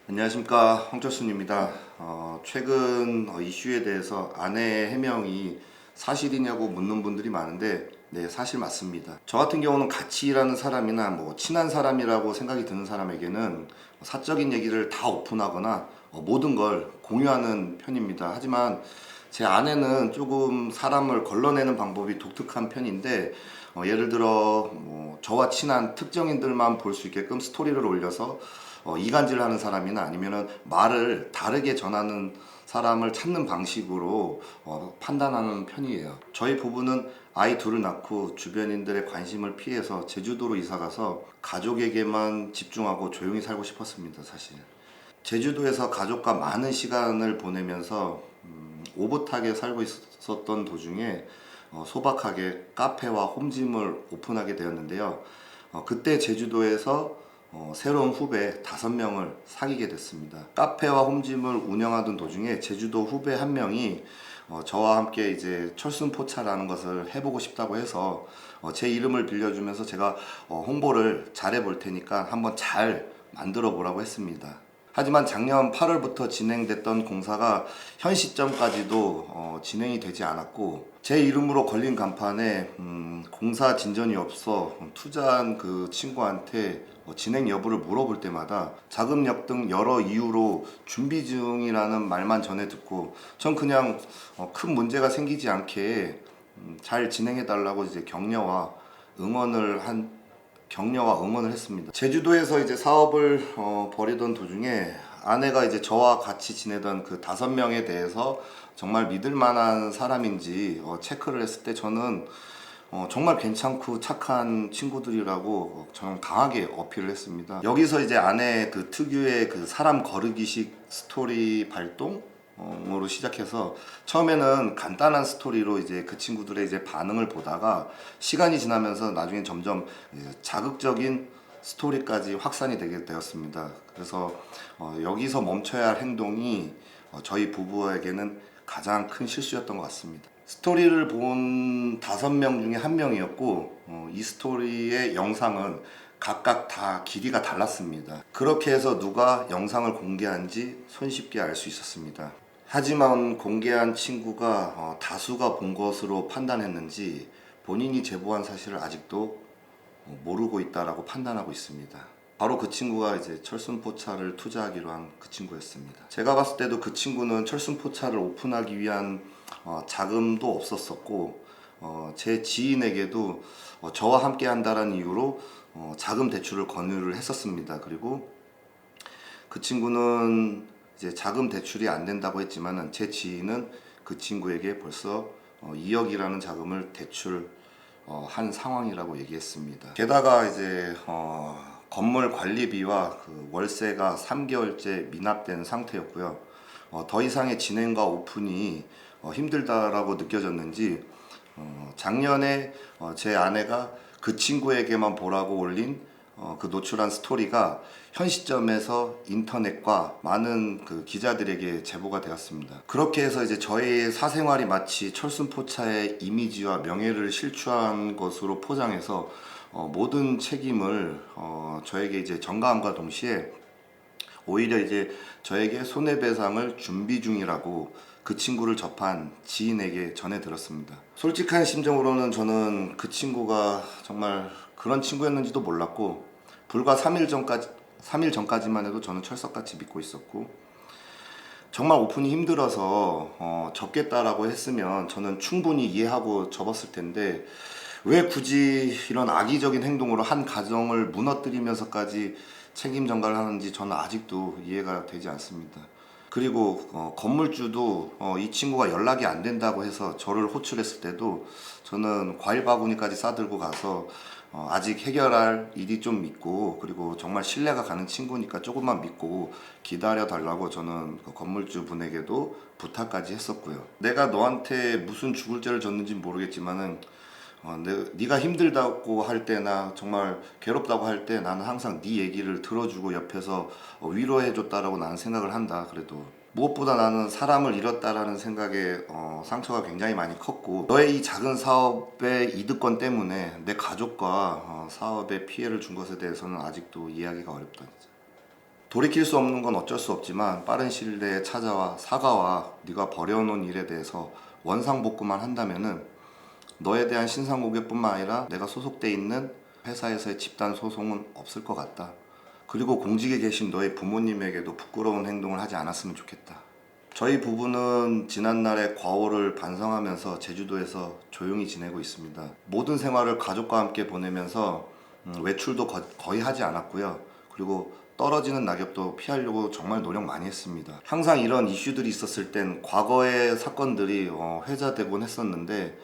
안녕하십니까, 황철순입니다. 최근 이슈에 대해서 아내의 해명이 사실이냐고 묻는 분들이 많은데, 네, 사실 맞습니다. 저 같은 경우는 같이 일하는 사람이나 친한 사람이라고 생각이 드는 사람에게는 사적인 얘기를 다 오픈하거나 모든 걸 공유하는 편입니다. 하지만 제 아내는 조금 사람을 걸러내는 방법이 독특한 편인데, 예를 들어 저와 친한 특정인들만 볼 수 있게끔 스토리를 올려서 이간질하는 사람이나 아니면은 말을 다르게 전하는 사람을 찾는 방식으로 판단하는 편이에요. 저희 부부는 아이 둘을 낳고 주변인들의 관심을 피해서 제주도로 이사가서 가족에게만 집중하고 조용히 살고 싶었습니다, 사실. 제주도에서 가족과 많은 시간을 보내면서 오붓하게 살고 있었던 도중에 소박하게 카페와 홈짐을 오픈하게 되었는데요. 그때 제주도에서 새로운 후배 5명을 사귀게 됐습니다. 카페와 홈짐을 운영하던 도중에 제주도 후배 한 명이 저와 함께 이제 철순포차라는 것을 해보고 싶다고 해서 제 이름을 빌려주면서 제가 홍보를 잘해 볼 테니까 한번 잘 만들어 보라고 했습니다. 하지만 작년 8월부터 진행됐던 공사가 현 시점까지도 진행이 되지 않았고, 제 이름으로 걸린 간판에 공사 진전이 없어 투자한 그 친구한테 진행 여부를 물어볼 때마다 자금력 등 여러 이유로 준비 중이라는 말만 전해 듣고, 전 그냥 큰 문제가 생기지 않게 잘 진행해 달라고 이제 격려와 응원을 했습니다. 제주도에서 이제 사업을 벌이던 도중에 아내가 이제 저와 같이 지내던 그 5명에 대해서 정말 믿을 만한 사람인지 체크를 했을 때 저는 정말 괜찮고 착한 친구들이라고 저는 강하게 어필을 했습니다. 여기서 이제 아내의 그 특유의 그 사람 거르기식 스토리 발동으로 시작해서 처음에는 간단한 스토리로 이제 그 친구들의 이제 반응을 보다가 시간이 지나면서 나중에 점점 자극적인 스토리까지 확산이 되게 되었습니다. 그래서 여기서 멈춰야 할 행동이 저희 부부에게는 가장 큰 실수였던 것 같습니다. 스토리를 본 5명 중에 1명이었고, 이 스토리의 영상은 각각 다 길이가 달랐습니다. 그렇게 해서 누가 영상을 공개한지 손쉽게 알 수 있었습니다. 하지만 공개한 친구가 다수가 본 것으로 판단했는지 본인이 제보한 사실을 아직도 모르고 있다라고 판단하고 있습니다. 바로 그 친구가 이제 철순포차를 투자하기로 한 그 친구였습니다. 제가 봤을 때도 그 친구는 철순포차를 오픈하기 위한 자금도 없었었고, 제 지인에게도 저와 함께 한다는 이유로 자금 대출을 권유를 했었습니다. 그리고 그 친구는 이제 자금 대출이 안 된다고 했지만은 제 지인은 그 친구에게 벌써 2억이라는 자금을 한 상황이라고 얘기했습니다. 게다가 이제 건물 관리비와 그 월세가 3개월째 미납된 상태였고요. 더 이상의 진행과 오픈이 힘들다라고 느껴졌는지 작년에 제 아내가 그 친구에게만 보라고 올린 그 노출한 스토리가 현 시점에서 인터넷과 많은 그 기자들에게 제보가 되었습니다. 그렇게 해서 이제 저의 사생활이 마치 철순포차의 이미지와 명예를 실추한 것으로 포장해서 모든 책임을 저에게 이제 전가함과 동시에 오히려 이제 저에게 손해배상을 준비 중이라고 그 친구를 접한 지인에게 전해 들었습니다. 솔직한 심정으로는 저는 그 친구가 정말 그런 친구였는지도 몰랐고, 불과 3일 전까지만 해도 저는 철석같이 믿고 있었고, 정말 오픈이 힘들어서 접겠다라고 했으면 저는 충분히 이해하고 접었을 텐데, 왜 굳이 이런 악의적인 행동으로 한 가정을 무너뜨리면서까지 책임 전가를 하는지 저는 아직도 이해가 되지 않습니다. 그리고 건물주도 이 친구가 연락이 안 된다고 해서 저를 호출했을 때도 저는 과일 바구니까지 싸들고 가서 아직 해결할 일이 좀 있고, 그리고 정말 신뢰가 가는 친구니까 조금만 믿고 기다려 달라고 저는 그 건물주 분에게도 부탁까지 했었고요. 내가 너한테 무슨 죽을 죄를 졌는지 모르겠지만은 네가 힘들다고 할 때나 정말 괴롭다고 할 때 나는 항상 네 얘기를 들어주고 옆에서 위로해줬다라고 나는 생각을 한다. 그래도 무엇보다 나는 사람을 잃었다라는 생각에 상처가 굉장히 많이 컸고, 너의 이 작은 사업의 이득권 때문에 내 가족과 사업에 피해를 준 것에 대해서는 아직도 이해하기가 어렵다, 진짜. 돌이킬 수 없는 건 어쩔 수 없지만 빠른 시일 내에 찾아와 사과와 네가 버려놓은 일에 대해서 원상복구만 한다면은 너에 대한 신상공개뿐만 아니라 내가 소속돼 있는 회사에서의 집단 소송은 없을 것 같다. 그리고 공직에 계신 너의 부모님에게도 부끄러운 행동을 하지 않았으면 좋겠다. 저희 부부는 지난날의 과오를 반성하면서 제주도에서 조용히 지내고 있습니다. 모든 생활을 가족과 함께 보내면서 외출도 거의 하지 않았고요. 그리고 떨어지는 낙엽도 피하려고 정말 노력 많이 했습니다. 항상 이런 이슈들이 있었을 땐 과거의 사건들이 회자되곤 했었는데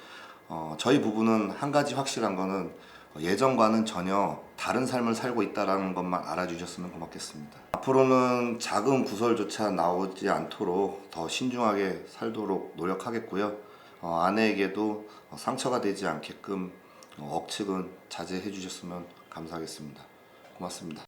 저희 부부는 한 가지 확실한 거는 예전과는 전혀 다른 삶을 살고 있다는 것만 알아주셨으면 고맙겠습니다. 앞으로는 작은 구설조차 나오지 않도록 더 신중하게 살도록 노력하겠고요. 아내에게도 상처가 되지 않게끔 억측은 자제해 주셨으면 감사하겠습니다. 고맙습니다.